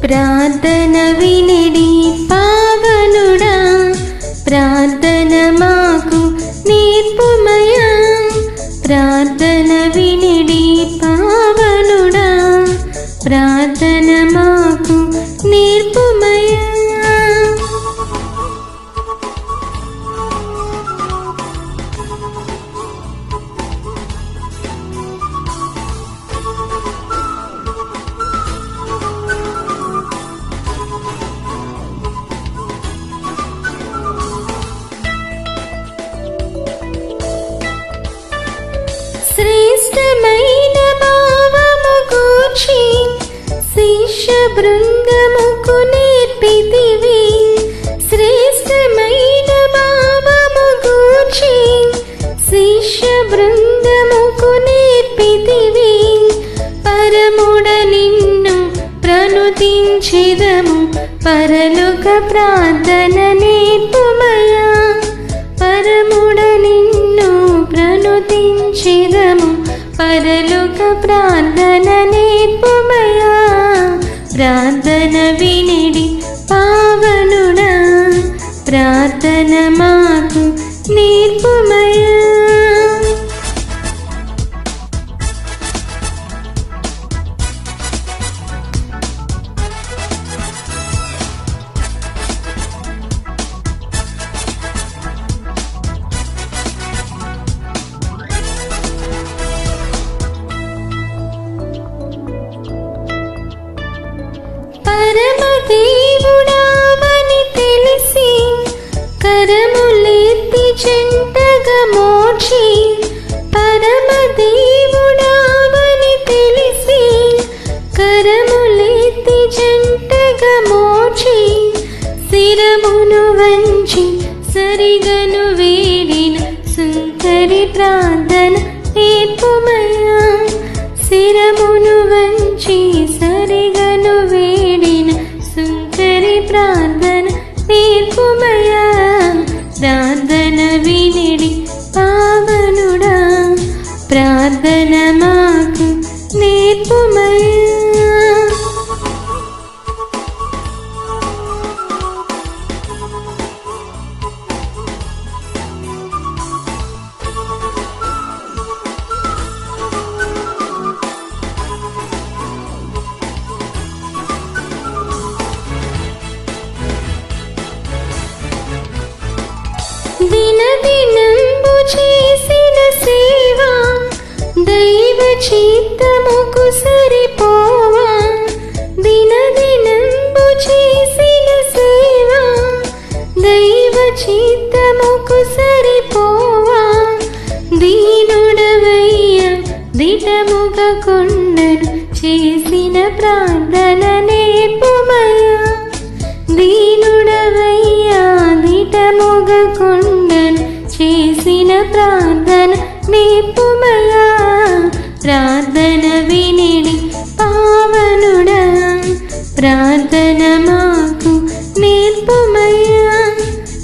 ప్రార్థన వినిడి పావనుడా, ప్రార్థన మాకు నేర్పుమయా. ప్రార్థన వినిడి పావనుడా, ప్రార్థన మాకు నేర్పుమయా. శ్రేష్టమైన భావము గూర్చి శిష్య బృందముకు నేర్పితివి. శ్రేష్టమైన భావము గూర్చి శిష్య బృందముకు నేర్పితివి. పరముడ నిన్ను ప్రణుతించెదము, పరలోక ప్రార్థన నేర్పుమయా. పరముడ నిన్ను ప్రణుతించెదము, పరలోక ప్రార్థన నేర్పుమయా. ప్రార్థన వినిడి పావనుడా, ప్రార్థన మాకు నేర్పుమయా. పరమదేవుడావని తెలిసి కరములెత్తి చెంటగా మోర్చి. పరమదేవుడావని తెలిసి కరములెత్తి చెంటగా మోర్చి. శిరమును వంచి సరిగను వేడిన సుందరి ప్రార్థన నేర్పుమయా. శిరమును వంచి సరిగను వేడిన సుందరి ప్రార్థన నేర్పుమయా. ప్రార్థన వినిడి పావనుడా, ప్రార్థన మాకు నేర్పుమయా. దినదినంబు చేసిన సేవ దైవ చిత్తముకు సరిపోవా. దినదినంబు చేసిన సేవ దైవ చిత్తముకు సరిపోవా. దీనుడవయ్య దిటముగ కొండను చేసిన ప్రార్థన నేర్పుమయా. దీనుడవయ్యా దిటముగ కొండను చేసిన ప్రార్థన నేర్పుమయా. ప్రార్థన వినిడి పావనుడా, ప్రార్థన